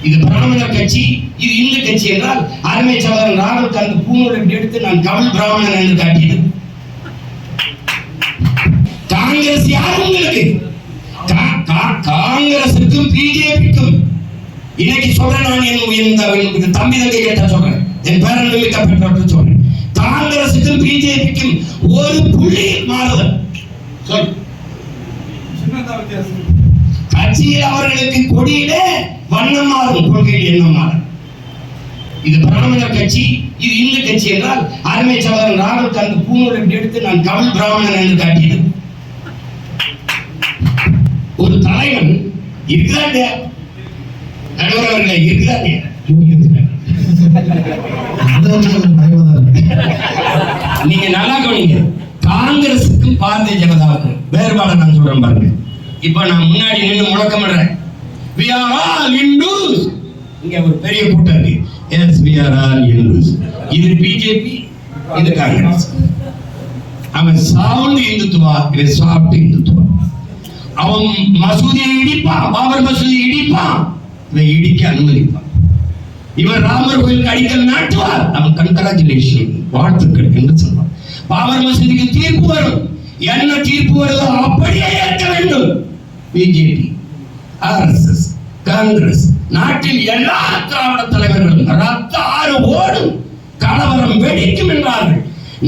இது பிராமணர் கட்சி, இது இந்து கட்சி என்றால் அருமை சகோதரன் ராகுல் காந்தி பூநூலை எடுத்து நான் தமிழ் பிராமணன் என்று காட்டியது. காங்கிரஸ் யார் உங்களுக்கு? காங்கிரசுக்கும் பிஜேபிக்கும் இன்னைக்கு சொல்றேன். நான் என் தம்பி தங்கை கேட்டா சொல்றேன், என் பேரன் பெற்றோர் சொல்றேன். காங்கிரசுக்கும் பிஜேபிக்கும் ஒரு புள்ளி மாறுதல் சொல். கட்சியில் அவர்களுக்கு கொடியிலே வண்ணம் மாறும், கொள்கையில் எண்ணம் மாறும். இது பிராமணர் கட்சி, இது இந்து கட்சி என்றால் அருமை சகோதரன் ராகுல் காந்தி பூநூலை எடுத்து நான் தமிழ் பிராமணன் என்று காட்டியது. ஒரு தலைவன் இருக்கிறாங்க, நடுவரவர்களை இருக்கிறாங்க. நீங்க நல்லா கவனிங்க, காங்கிரசுக்கும் பாரதிய ஜனதாவுக்கும் வேறுபாடு நான் சொல்றேன் பாருங்க. இப்ப நான் முன்னாடி நின்று முழக்கமிடுறேன், we are all Hindus. இங்க ஒரு பெரிய கூட்டம் இருக்கு. yes we are all Hindus. இது பிஜேபி, இது காங்கிரஸ். அவன் சவுண்ட் இந்துத்துவா, இது சாஃப்ட் இந்துத்துவா. அவன் மசூதியை இடிப்பான், பாபர் மசூதியை இடிப்பான், இவன் இடிக்க அனுமதிப்பான். இவர் ராமர் கோயிலுக்கு அடிக்கல் நாட்டுவார், அவன் கங்கராச்சுலேஷன் வாழ்த்துக்கள் என்று சொல்வான். பாபர் மசூதிக்கு தீர்ப்பு வரும், என்ன தீர்ப்பு வருதோ அப்படியே ஏற்க வேண்டும். பிஜேபி, ஆர்எஸ்எஸ், காங்கிரஸ், நாட்டில் எல்லா திராவிட தலைவர்களும் ரத்த ஆறு ஓடும், கலவரம் வெடிக்கும் என்றார்கள்.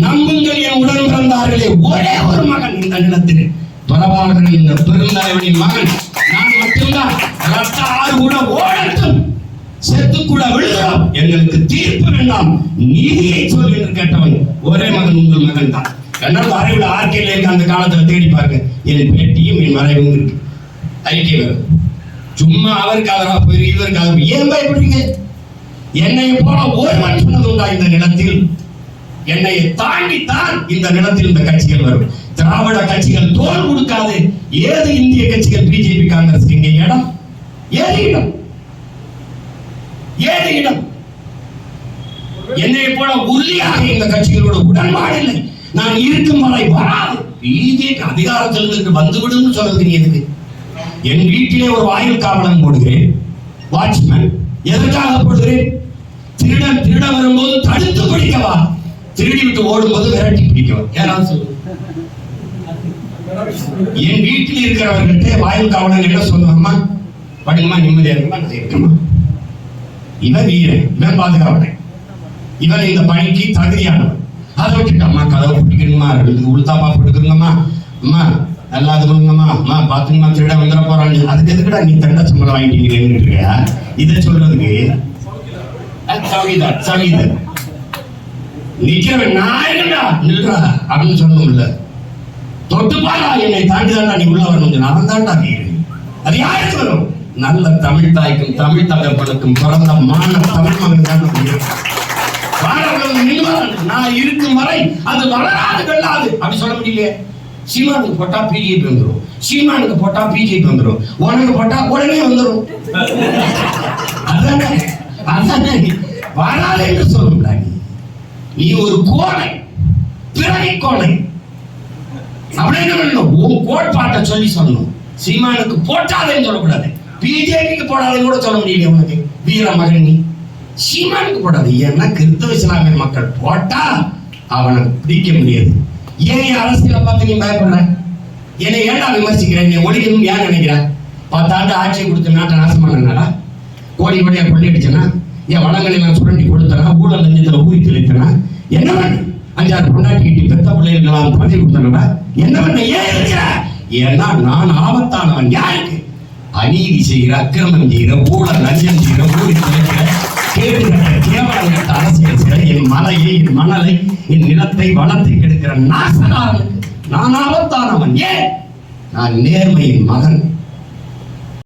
நம்புங்கள் என் உடன் பிறந்தார்களே, ஒரே ஒரு மகன் இந்த நிலத்தில் பரவாயில்லை, இந்த பெருந்தலைவனின் மகன் நான் மட்டும்தான். ரத்த ஆறு கூட ஓடட்டும், செத்து கூட விழுகிறோம், எங்களுக்கு தீர்ப்பு வேண்டாம், நீதியை சொல் என்று கேட்டவன் ஒரே மகன் உங்கள் மகன் தான். ரெண்டாவது அறிவுல ஆர்கையில இருக்க அந்த காலத்துல தேடி பாருங்க, என் பேட்டியும் என் மறைவும் இருக்கு, அறிக்கை வரும். சும்மா அவருக்கு ஆதரவா போயிரு, இவருக்கு ஆதரவு. ஏன் பயப்படுறீங்க? என்னை போல ஒருவன் சொன்னது உண்டா இந்த நிலத்தில்? என்னை தாண்டித்தான் இந்த நிலத்தில் இந்த கட்சிகள் வரும். திராவிட கட்சிகள் தோல் கொடுக்காது. ஏது இந்திய கட்சிகள் பிஜேபி காங்கிரஸ் இங்க இடம்? ஏது இடம்? ஏது இடம்? என்னை போல உறுதியாக இந்த கட்சிகளோட உடன்பாடு இல்லை. நான் இருக்கும் வரை வராது. பிஜேபி அதிகாரத்திலிருந்து வந்துவிடும் சொல்றதுக்கு எதுக்கு? என் வீட்டிலே ஒரு வாயில் காவலன் போடுகிறேன், வாட்ச்மேன். எதற்காக போடுகிறேன்? திருடன் திருட வரும்போது தடுத்து பிடிக்கவா? திருடி விட்டு ஓடும்போது விரட்டி பிடிக்கவா? யாராவது சொல்லுங்க. என் வீட்டில் இருக்கிறவர்கிட்ட வாயில் காவலன் என்ன சொல்லுவாங்கம்மா? படுங்கம்மா, நிம்மதியா இருக்குமா, நான் இருக்கமா. இவன் வீரன், இவன் பாதுகாவலன், இவன் இந்த பணிக்கு தகுதியானவன். அதை விட்டுட்டு அம்மா கதவை பிடிக்கணுமா, உளுத்தாப்பா போட்டுக்கணுங்கம்மா, அம்மா நல்லா இது பண்ணுங்கம்மா, அம்மா பாத்துங்கம்மா, திருட வந்துட போறாங்க. அதுக்கு எதுக்குடா நீ தண்ட சம்பளம் வாங்கிட்டீங்கன்னு இருக்கியா? இதை சொல்றதுக்கு சங்கீதம் சங்கீதம் நிக்கிறவன் நாயகண்டா நில்றா அப்படின்னு சொல்லணும்ல. தொட்டுப்பாரா, என்னை தாண்டிதான்டா நீ உள்ள வரணும், அவன் தாண்டா வீரன். அது யாருக்கு வரும்? நல்ல தமிழ் தாய்க்கும் தமிழ் தகப்பனுக்கும் பிறந்த மான தமிழ் மகன் தான். நான் இருக்கும் வரை அது வளராது வெள்ளாது அப்படி சொல்ல முடியல. சீமானுக்கு போட்டா பிஜேபி வந்துடும், சீமானுக்கு போட்டா பிஜேபி வந்துடும், உனக்கு போட்டா உடனே வந்துடும். அதானே அதானே வராது என்று சொல்லுங்களா? நீ ஒரு கோணை, பிறவி கோணை. அப்படின்னு உன் கோட்பாட்டை சொல்லி சொல்லணும். சீமானுக்கு போட்டாதேன்னு சொல்லக்கூடாது, பிஜேபிக்கு போடாதேன்னு கூட சொல்ல முடியல. உனக்கு வீர மகன் நீ. சீமானுக்கு போடாது, ஏன்னா கிறிஸ்தவ இஸ்லாமிய மக்கள் போட்டா அவனை பிடிக்க முடியாது. ஏன் அரசியலை பார்த்து நீ பயப்படுற? என்னை ஏன்டா விமர்சிக்கிறேன்? நீ ஒழிக்கணும் ஏன் நினைக்கிற? 10 ஆண்டு ஆட்சியை கொடுத்து நாட்டை நாசம் பண்ணா, கோடி கோடியா கொள்ளையடிச்சனா, என் வளங்களை நான் சுரண்டி கொடுத்தனா, ஊழல் லஞ்சத்துல ஊறி தெளித்தனா, என்ன பண்ண? 5-6 பொண்டாட்டிக்கிட்டு பெத்த பிள்ளைகளாம் பதவி கொடுத்தனா, என்ன பண்ண? ஏன் இருக்கிற? ஏன்னா நான் ஆபத்தானவன். யாருக்கு? அநீதி செய்கிற, அக்கிரமம் செய்கிற, ஊழல் லஞ்சம் செய்கிற, ஊறி தெளிக்கிற, அரசியல் செய்கிற, என் மலையை, என் மணலை, என் நிலத்தை, வளத்தை கெடுக்கிற நாசகாரனுக்கு நான் ஆபத்தானவன். ஏன்? நான் நேர்மையின் மகன்.